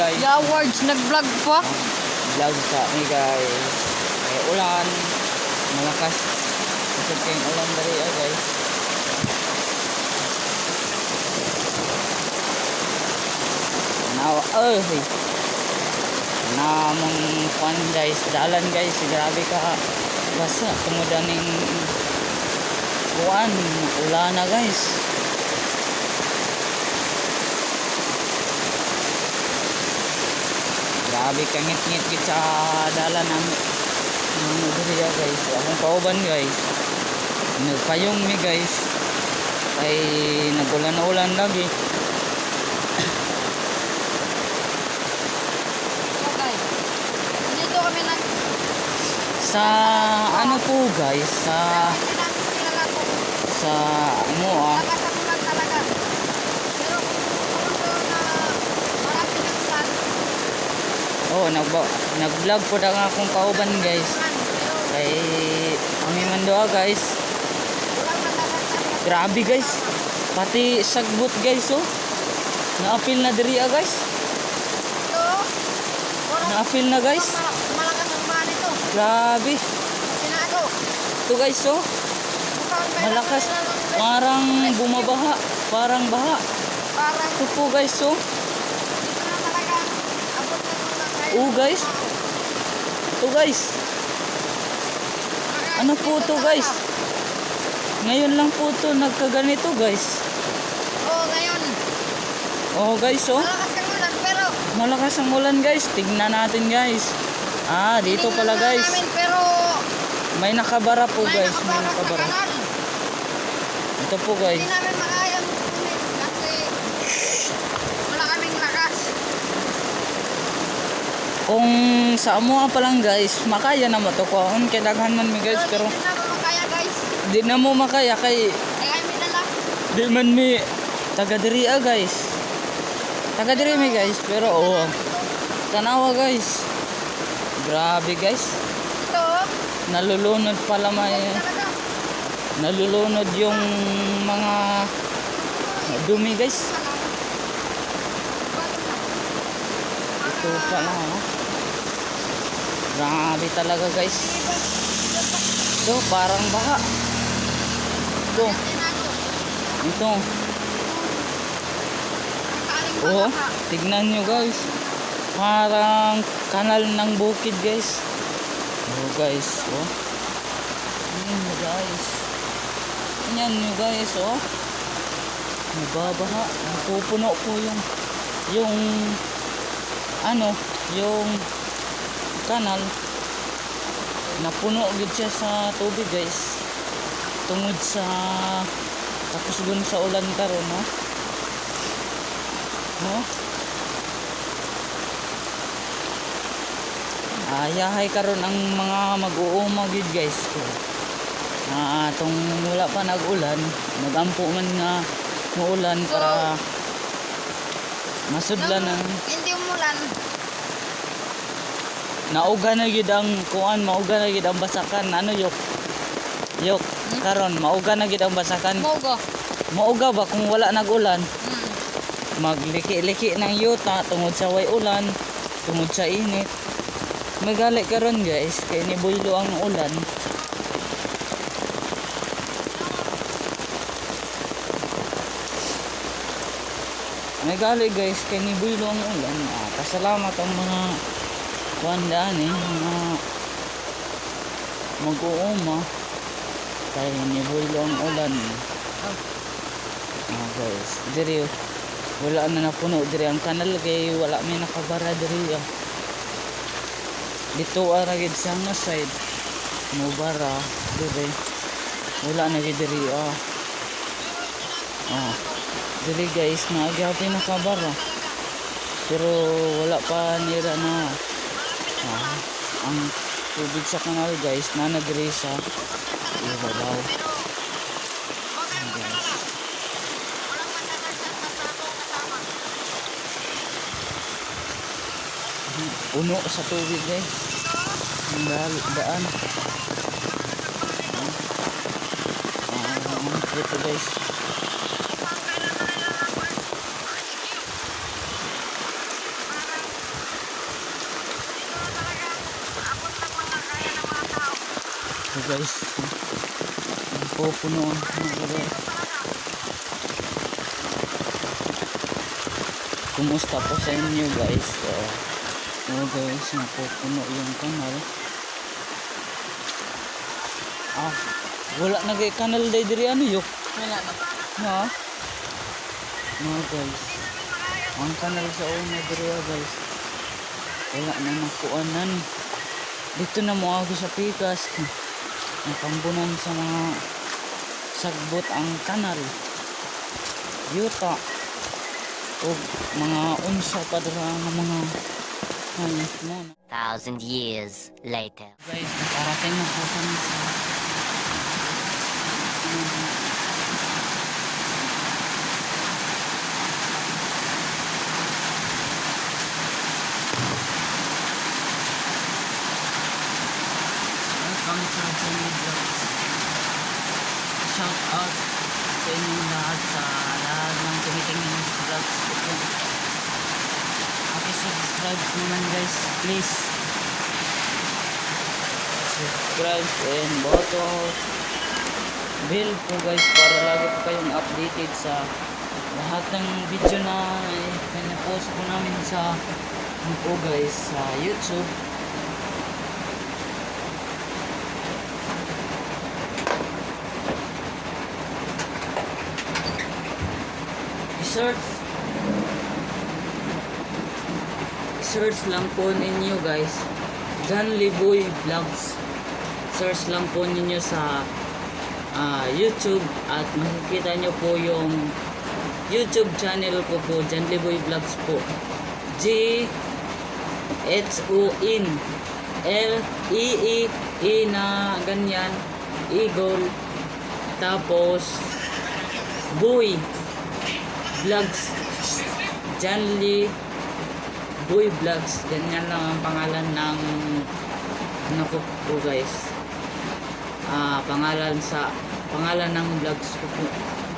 guys. Yeah, words nag-vlog pa. Vlog sa ni guys. Ay ulan. Malakas. Kasi kayong ulan dari guys. Now, namang fun guys. Dalan guys. Grabe ka. Basa. Tumudan ng uwan. Ulan na guys. Grabe ka ngit-ngit sa dalan namin. Diriya guys. Akong kauban guys. Nagpayong mi guys. Ay nagulan-ulan lagi. Okay. Dito kami nag Sa ano po guys, sa ano nakasakulan talaga. Pero kung na marami nagsan. oh nag-vlog po na nga akong kauban guys. Kay kami man doa guys. Grabe guys. Pati sagbot guys oh. Na-apil na diri guys. Na-apil na guys. Malakas ang bahan ito. Grabe. Sinado. Ito guys oh. Malakas. Parang bumabaha. Parang baha. Parang Ito po guys oh. dito na talaga. Abot na mga kayo. Oh guys. Ito guys. Ano po to guys? Ngayon lang po to nagkaganito guys. Oo, ngayon. Oh guys oh. Malakas ang ulan pero Malakas ang ulan guys. Tignan natin guys. Ah, dito pala tinignan guys. namin, pero May nakabara po may guys. May nakabara sa nakabara. kanal. Ito po guys. Hindi namin makayang tumit kasi wala kaming lakas. Kung sa amo pa lang guys, makaya na mo to ko. Kay daghan man mi guys pero Hindi namin makaya guys. di na mo makaya kay Ay kami na lang. di man mi taga diri guys. Taga diri mi guys pero oh. Tanawa guys. Grabe guys. Ito, Nalulunod pala may talaga. nalulunod yung mga dumi guys. Ito pala oh. Grabe talaga guys. Ito parang baha. Ito. Ito. Oh, tignan nyo guys. Parang kanal ng bukid guys. Oh guys, oh. Tingnan nyo guys. Tingnan nyo guys, oh. Nababaha. Napupuno po yung ano, yung kanal. Napuno gid siya sa tubig guys. Tungod sa tapos dun sa ulan karon, no? No? Ayahay karon ang mga mag-uuma gid guys. Tong wala pa nag-ulan, nagampo man nga muulan para masudlan ang Hindi umulan. nauga na gid ang kuan, mauga na gid ang basakan. Ano yok? Yok karon mauga na gid ang basakan. Mogo. Mauga ba kung wala nag-ulan? Magliki-liki ng yuta tungod sa way ulan, tungod sa init. Magali karon guys, kay nibuylo ang ulan. Magali guys, kay nibuylo ang ulan. Pasalamat ang mga kuandaan mga mag-uuma kay nibuylo ang ulan. Guys, diri wala na napuno diri ang kanal kay wala may nakabara diri dito ara gid sa nga side no bara diri wala na gid diri diri guys na gyapon nakabara pero wala pa nira na ang tubig sa kanal guys na nagre sa ibabaw. Puno sa tubig guys. Ang daan. Ito guys. guys. Pupunuan mga guys. Kumusta po sa inyo guys? Guys, napupuno yung kanal. Wala nagay kanal diri ano yuk? Wala na. Ha? Mga guys, ang kanal sa una diri guys. Wala na nakuanan. Dito na mo ako sa pikas. Nakambunan sa mga sagbot ang kanal. Yuta. O mga unsa pa dira nga mga hayop mo. 1,000 years later. Guys, nakarating na po kami sa welcome sa Johnny Vlogs. Shout out sa inyong lahat sa lahat ng tumitingin sa vlogs ko. Subscribe naman guys, please. Subscribe and button bell po guys para lagi po kayong updated sa lahat ng video na pinapost po namin sa po guys sa YouTube. Search lang po ninyo guys, John Liboy Vlogs. Search lang po ninyo sa YouTube at makikita nyo po yung YouTube channel ko po, John Liboy Vlogs po. G-H-O-N L-E-E-E na ganyan, Eagle, tapos Boy Vlogs, John Liboy Vlogs, ganyan lang ang pangalan ng ano ko po guys. Pangalan ng vlogs ko po,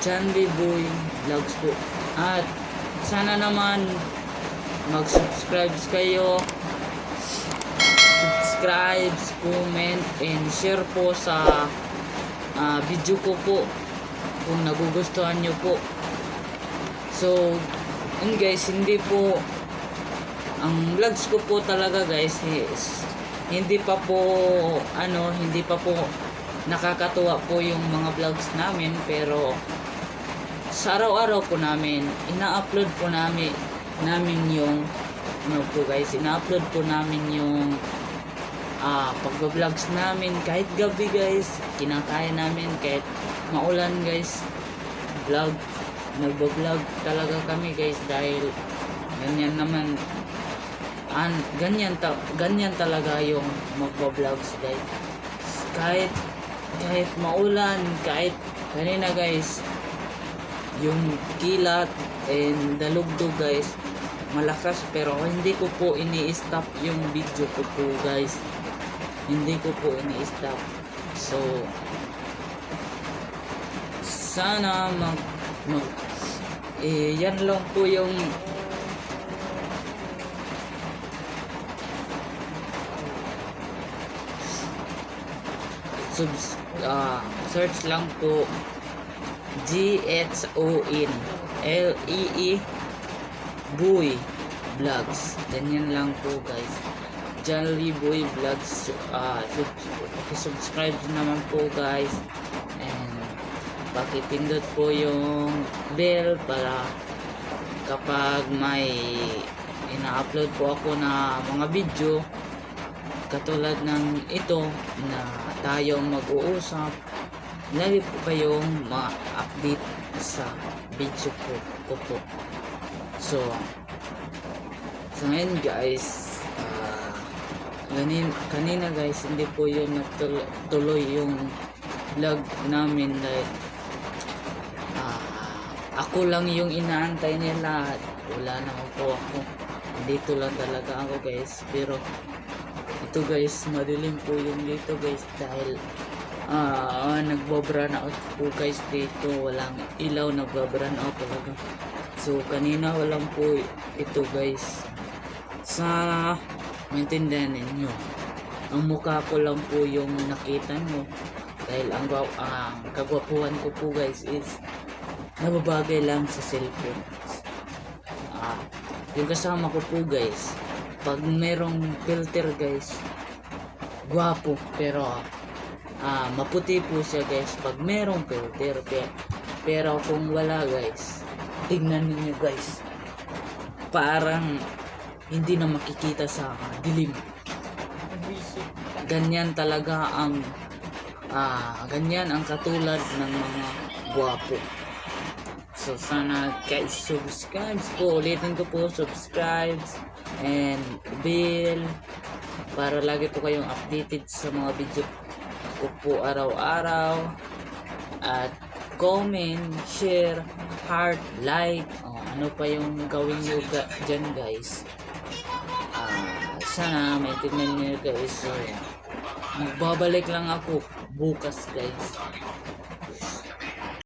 John Liboy Vlogs po. At sana naman mag-subscribe kayo, comment and share po sa video ko po kung nagugustuhan nyo po. So yun guys, hindi po ang vlogs ko po talaga guys hindi pa po nakakatuwa po yung mga vlogs namin, pero sa araw-araw po namin ina-upload po namin yung ina-upload po namin yung pagba-vlogs namin kahit gabi guys, kinakaya namin kahit maulan guys, nagba-vlog talaga kami guys dahil ganyan naman ganyan talaga yung magba-vlogs guys. Kahit maulan, kahit kanina guys yung kilat and dalugdog guys malakas, pero hindi ko po ini-stop yung video ko po guys, hindi ko po ini-stop. So sana yan lang po yung search lang po G-H-O-N L-E-E Boy Vlogs, ganyan lang po guys, John Liboy Vlogs. Subscribe naman po guys and pakipindot po yung bell para kapag may ina-upload po ako na mga video katulad ng ito na tayo mag-uusap, lagi po kayong ma-update sa video ko po. So ngayon guys, kanina guys hindi po yun natuloy yung vlog namin dahil ako lang yung inaantay nila, wala na po ako, dito lang talaga ako guys. Pero ito guys, madilim po yung dito guys dahil nagbo-brown out po guys dito, walang ilaw, nagbo-brown out talaga. So kanina walang po ito guys, sa maintindihan ninyo, ang mukha ko lang po yung nakita nyo Dahil ang kagwapuhan ko po guys is nababagay lang sa cellphone. Yung kasama ko po guys, pag merong filter guys, gwapo, pero maputi po siya guys pag merong filter. Pero kung wala guys, tignan niyo guys, parang hindi na makikita sa dilim. Ganyan talaga ang ganyan ang katulad ng mga gwapo. So sana guys subscribe po, ulitin ko po, subscribe and bell para lagi po kayong updated sa mga video ko po araw-araw. At comment, share, heart, like, ano pa yung gawin nyo dyan guys. Sana may tignan nyo guys. Magbabalik lang ako bukas guys.